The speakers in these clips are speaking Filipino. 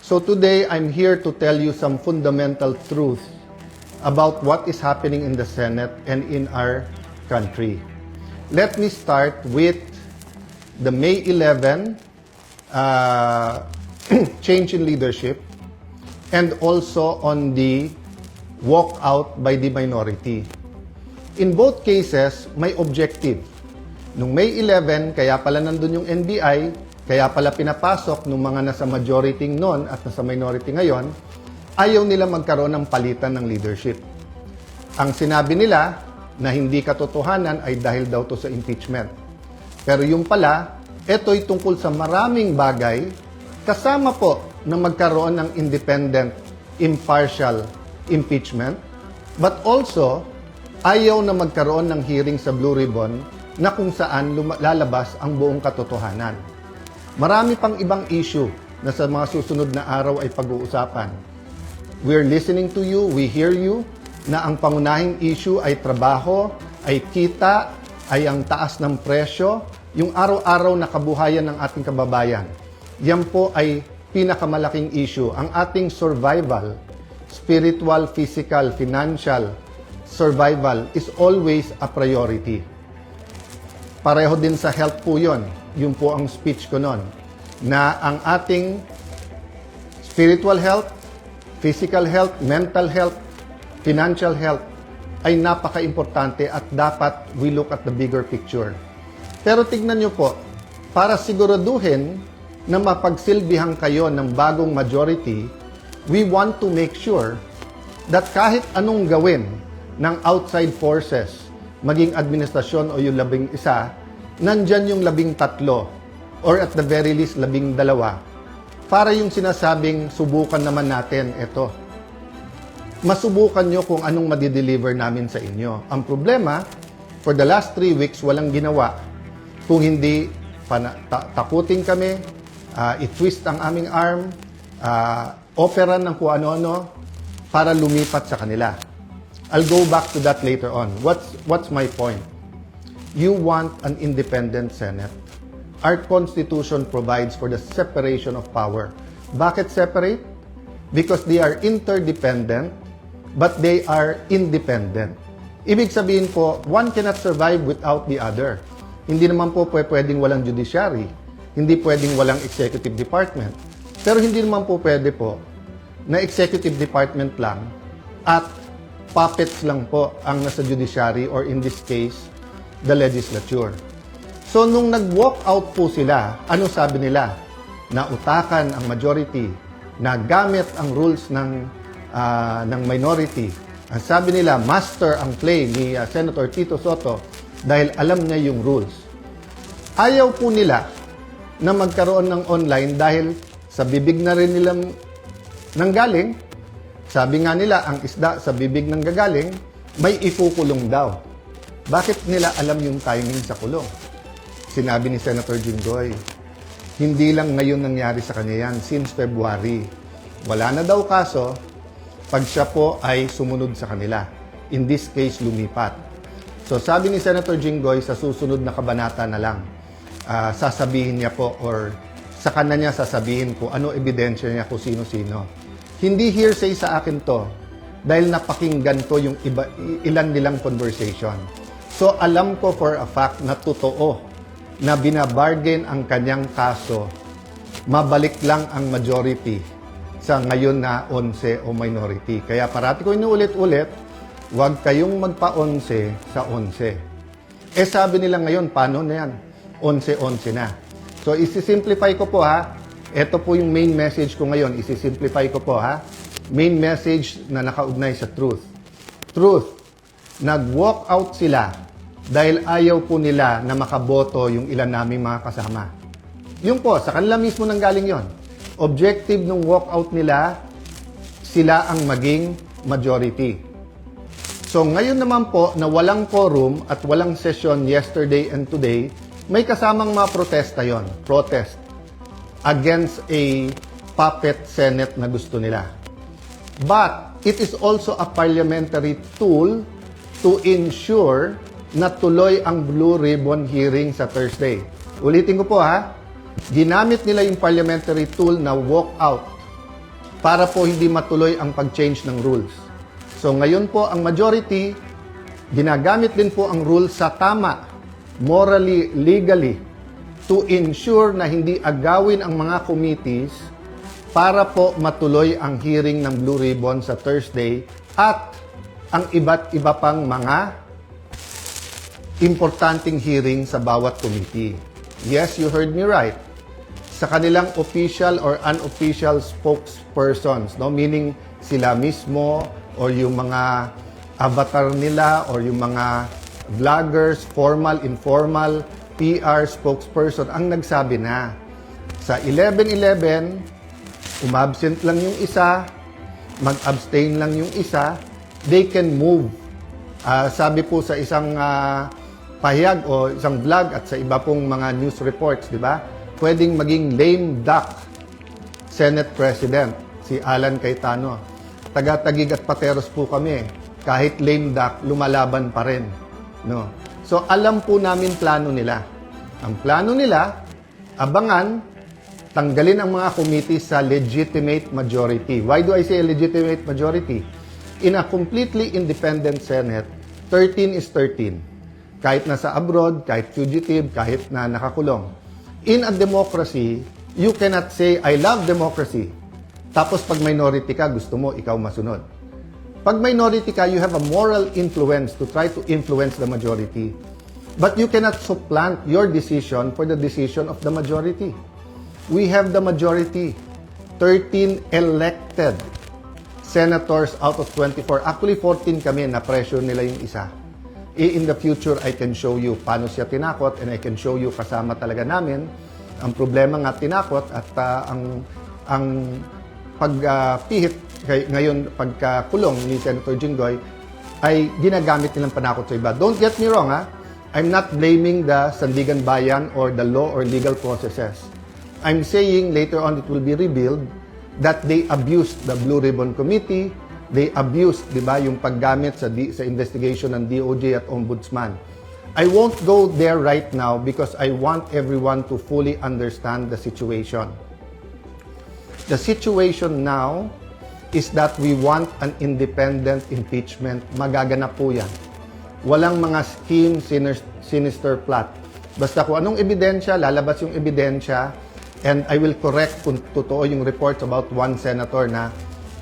So today, I'm here to tell you some fundamental truths about what is happening in the Senate and in our country. Let me start with the May 11 change in leadership and also on the walkout by the minority. In both cases, may objective. Nung May 11, kaya pala nandun yung NBI, kaya pala pinapasok ng mga nasa majority noon at nasa minority ngayon, ayaw nila magkaroon ng palitan ng leadership. Ang sinabi nila na hindi katotohanan ay dahil daw to sa impeachment. Pero yung pala, ito'y tungkol sa maraming bagay, kasama po na magkaroon ng independent, impartial impeachment, but also ayaw na magkaroon ng hearing sa Blue Ribbon na kung saan lalabas ang buong katotohanan. Marami pang ibang issue na sa mga susunod na araw ay pag-uusapan. We're listening to you, we hear you, na ang pangunahing issue ay trabaho, ay kita, ay ang taas ng presyo, yung araw-araw na kabuhayan ng ating kababayan. Yan po ay pinakamalaking issue. Ang ating survival, spiritual, physical, financial survival is always a priority. Pareho din sa health po yun. Yun po ang speech ko noon. Na ang ating spiritual health, physical health, mental health, financial health ay napaka-importante at dapat we look at the bigger picture. Pero tignan nyo po, para siguraduhin na mapagsilbihan kayo ng bagong majority, we want to make sure that kahit anong gawin ng outside forces, maging administrasyon o yung 11, nandyan yung 13 or at the very least 12 para yung sinasabing subukan naman natin ito. Masubukan nyo kung anong madideliver namin sa inyo. Ang problema, for the last 3 weeks, walang ginawa. Kung hindi, takutin kami, i-twist ang aming arm, operan ng kung ano-ano para lumipat sa kanila. I'll go back to that later on. What's my point? You want an independent Senate. Our Constitution provides for the separation of power. Bakit separate? Because they are interdependent, but they are independent. Ibig sabihin po, one cannot survive without the other. Hindi naman po pwedeng walang judiciary. Hindi pwedeng walang executive department. Pero hindi naman po pwede po na executive department lang at puppets lang po ang nasa judiciary or in this case, the legislature. So, nung nag-walk out po sila, ano sabi nila? Na utakan ang majority, na gamit ang rules ng minority. Ang sabi nila, master ang play ni Senator Tito Sotto dahil alam niya yung rules. Ayaw po nila na magkaroon ng online dahil sa bibig na rin nilang nanggaling. Sabi nga nila, ang isda sa bibig ng gagaling, may ikukulong daw. Bakit nila alam yung timing sa kulong? Sinabi ni Senator Jinggoy, hindi lang ngayon nangyari sa kanya yan, since February. Wala na daw kaso, pag siya po ay sumunod sa kanila. In this case, lumipat. So sabi ni Senator Jinggoy, sa susunod na kabanata na lang, sasabihin niya po or sa kanya niya sasabihin ko ano ebidensya niya kung sino-sino. Hindi hearsay sa akin to dahil napakinggan ko yung ilan nilang conversation. So alam ko for a fact na totoo na binabargain ang kanyang kaso, mabalik lang ang majority sa ngayon na 11 o minority. Kaya parati ko inuulit-ulit, huwag kayong magpa-11 sa 11. Eh sabi nila ngayon, paano na yan? 11-11 na. So isi-simplify ko po ha. Ito po yung main message ko ngayon. Isi-simplify ko po ha. Main message na nakaugnay sa truth. Truth. Nag-walk out sila dahil ayaw po nila na makaboto yung ilan naming mga kasama. Yung po, sa kanila mismo nanggaling yon. Objective ng walkout nila, sila ang maging majority. So ngayon naman po na walang quorum at walang session yesterday and today, may kasamang mga protesta yon. Protest against a puppet Senate na gusto nila. But it is also a parliamentary tool to ensure na tuloy ang Blue Ribbon hearing sa Thursday. Ulitin ko po ha, ginamit nila yung parliamentary tool na walk out para po hindi matuloy ang pag-change ng rules. So ngayon po ang majority, ginagamit din po ang rules sa tama, morally, legally, to ensure na hindi agawin ang mga committees para po matuloy ang hearing ng Blue Ribbon sa Thursday at ang iba't iba pang mga importanteng hearing sa bawat committee. Yes, you heard me right. Sa kanilang official or unofficial spokespersons, no? Meaning sila mismo or yung mga avatar nila or yung mga vloggers, formal, informal, PR spokesperson ang nagsabi na sa 11/11, umabsent lang yung isa, mag-abstain lang yung isa, they can move. Sabi po sa isang pahayag o isang vlog at sa iba pong mga news reports, di ba? Pwedeng maging lame duck Senate President, si Alan Cayetano. Taga-Taguig at Pateros po kami. Kahit lame duck, lumalaban pa rin. No? So, alam po namin plano nila. Ang plano nila, abangan, tanggalin ang mga committee sa legitimate majority. Why do I say legitimate majority? In a completely independent Senate, 13 is 13. Kahit nasa abroad, kahit fugitive, kahit na nakakulong. In a democracy, you cannot say, I love democracy. Tapos pag minority ka, gusto mo, ikaw masunod. Pag minority ka, you have a moral influence to try to influence the majority. But you cannot supplant your decision for the decision of the majority. We have the majority. 13 elected senators out of 24. Actually, 14 kami na pressure nila yung isa. In the future, I can show you paano siya tinakot and I can show you kasama talaga namin. Ang problema nga tinakot at ang pagpihit ngayon pagkakulong ni Senator Jinggoy ay ginagamit nilang panakot sa iba. Don't get me wrong, ha? I'm not blaming the Sandigan Bayan or the law or legal processes. I'm saying later on it will be revealed that they abused the Blue Ribbon Committee, they abused, di ba, yung paggamit sa investigation ng DOJ at Ombudsman. I won't go there right now because I want everyone to fully understand the situation. The situation now is that we want an independent impeachment. Magaganap po yan. Walang mga scheme, sinister plot. Basta kung anong ebidensya, lalabas yung ebidensya, and I will correct kung totoo yung reports about one senator na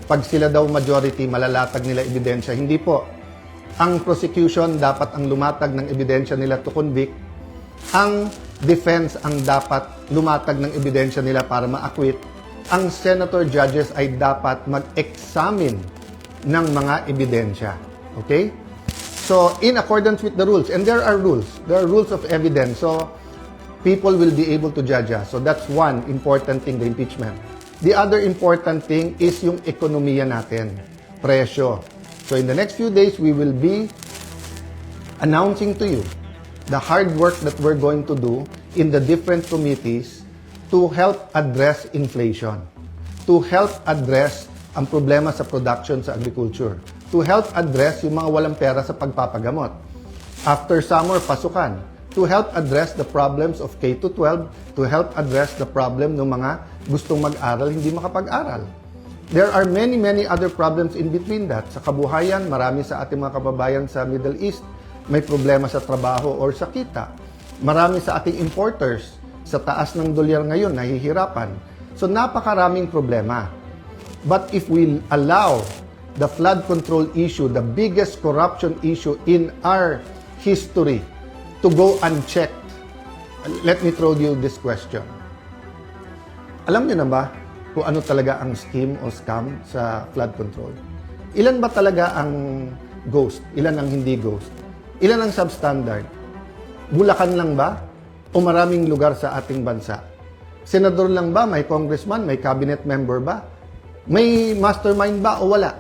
pag sila daw majority, malalatag nila ebidensya. Hindi po. Ang prosecution dapat ang lumatag ng ebidensya nila to convict. Ang defense ang dapat lumatag ng ebidensya nila para ma-acquit. Ang senator judges ay dapat mag-examine ng mga ebidensya. Okay? So, in accordance with the rules, and there are rules of evidence, so people will be able to judge us. So, that's one important thing, the impeachment. The other important thing is yung ekonomiya natin, presyo. So, in the next few days, we will be announcing to you the hard work that we're going to do in the different committees to help address inflation, to help address ang problema sa production sa agriculture, to help address yung mga walang pera sa pagpapagamot. After summer, pasukan. To help address the problems of K-12, to help address the problem ng mga gustong mag-aral, hindi makapag-aral. There are many, many other problems in between that. Sa kabuhayan, marami sa ating mga kababayan sa Middle East may problema sa trabaho or sa kita. Marami sa ating importers sa taas ng dolyar ngayon, nahihirapan. So, napakaraming problema. But if we allow the flood control issue, the biggest corruption issue in our history, to go unchecked, let me throw you this question. Alam niyo na ba kung ano talaga ang scheme o scam sa flood control? Ilan ba talaga ang ghost? Ilan ang hindi ghost? Ilan ang substandard? Bulacan lang ba? O maraming lugar sa ating bansa? Senador lang ba? May congressman? May cabinet member ba? May mastermind ba o wala?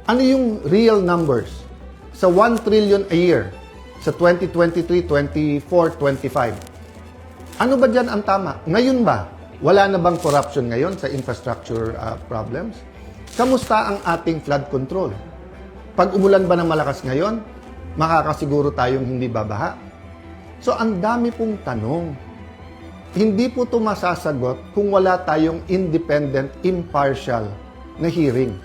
Ano yung real numbers? Sa 1 trillion a year, sa 2023, 24, 25. Ano ba dyan ang tama? Ngayon ba? Wala na bang corruption ngayon sa infrastructure problems? Kamusta ang ating flood control? Pag umulan ba ng malakas ngayon, makakasiguro tayong hindi babaha? So, ang dami pong tanong. Hindi po ito masasagot kung wala tayong independent, impartial na hearing.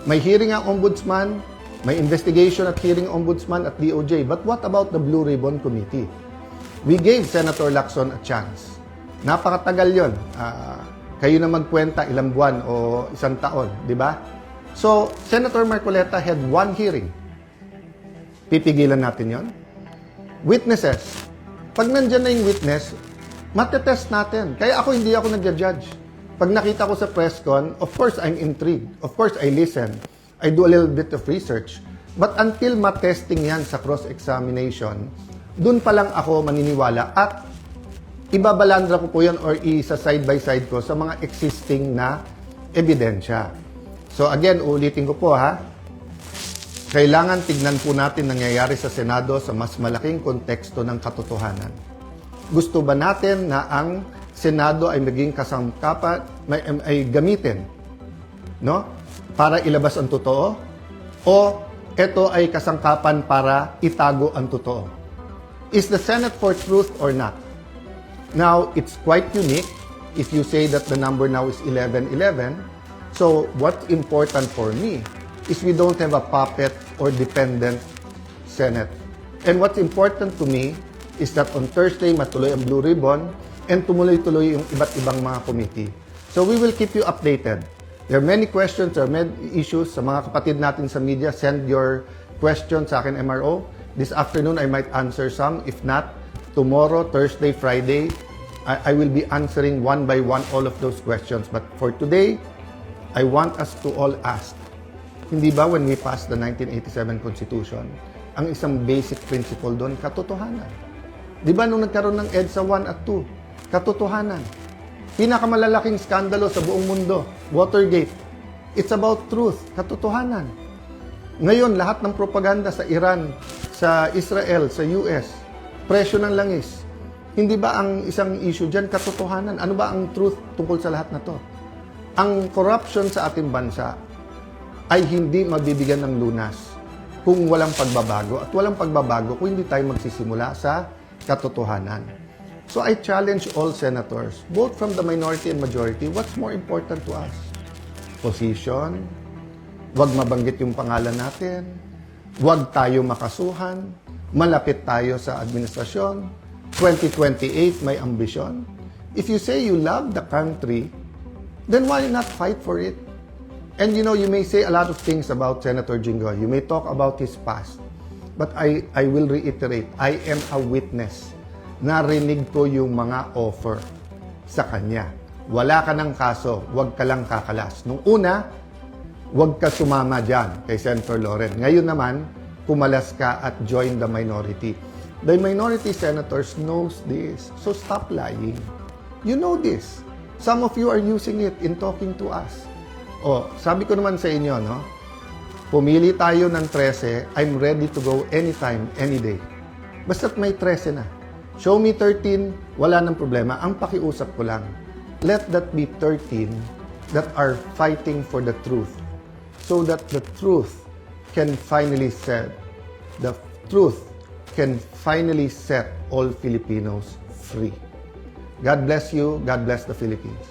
May hearing ang ombudsman, may investigation at hearing ombudsman at DOJ. But what about the Blue Ribbon Committee? We gave Senator Lacson a chance. Napakatagal yon. Kayo na magkwenta ilang buwan o isang taon, di ba? So, Senator Marcoleta had one hearing. Pipigilan natin yon. Witnesses. Pag nandyan na yung witness, matetest natin. Kaya hindi ako nagja-judge. Pag nakita ko sa press con, of course, I'm intrigued. Of course, I listen. I do a little bit of research. But until matesting yan sa cross-examination, dun pa lang ako maniniwala at ibabalandra ko po yan or isa side by side ko sa mga existing na ebidensya. So again, ulitin ko po ha, kailangan tignan po natin nangyayari sa Senado sa mas malaking konteksto ng katotohanan. Gusto ba natin na ang Senado ay maging kasangkapan, ay gamitin, no? Para ilabas ang totoo? O ito ay kasangkapan para itago ang totoo? Is the Senate for truth or not? Now, it's quite unique if you say that the number now is 11-11. So, what's important for me is we don't have a puppet or dependent Senate. And what's important to me is that on Thursday, matuloy ang Blue Ribbon and tumuloy-tuloy yung iba't ibang mga committee. So, we will keep you updated. There are many questions, there are many issues. Sa mga kapatid natin sa media, send your questions sa akin, MRO. This afternoon, I might answer some. If not, tomorrow, Thursday, Friday, I will be answering one by one all of those questions. But for today, I want us to all ask, hindi ba when we passed the 1987 Constitution, ang isang basic principle doon, katotohanan? Di ba nung nagkaroon ng EDSA 1 at 2, katotohanan? Pinakamalalaking skandalo sa buong mundo, Watergate. It's about truth, katotohanan. Ngayon, lahat ng propaganda sa Iran, sa Israel, sa US, presyo ng langis. Hindi ba ang isang issue dyan, katotohanan? Ano ba ang truth tungkol sa lahat na to? Ang corruption sa ating bansa ay hindi mabibigyan ng lunas kung walang pagbabago. At walang pagbabago kung hindi tayo magsisimula sa katotohanan. So I challenge all senators, both from the minority and majority, what's more important to us? Position, wag mabanggit yung pangalan natin, wag tayo makasuhan, malapit tayo sa administrasyon, 2028 may ambisyon. If you say you love the country, then why not fight for it? And you know, you may say a lot of things about Senator Jinggoy. You may talk about his past. But I will reiterate, I am a witness. Narinig ko yung mga offer sa kanya. Wala ka ng kaso, wag ka lang kakalas. Nung una, wag ka sumama dyan kay Senator Loren. Ngayon naman, pumalas ka at join the minority. The minority senators knows this. So stop lying. You know this. Some of you are using it in talking to us. Oh, sabi ko naman sa inyo, no? Pumili tayo ng 13, I'm ready to go anytime, any day. Basta't may 13 na. Show me 13, wala nang problema. Ang pakiusap ko lang, let that be 13 that are fighting for the truth. So that the truth can finally set all Filipinos free. God bless you. God bless the Philippines.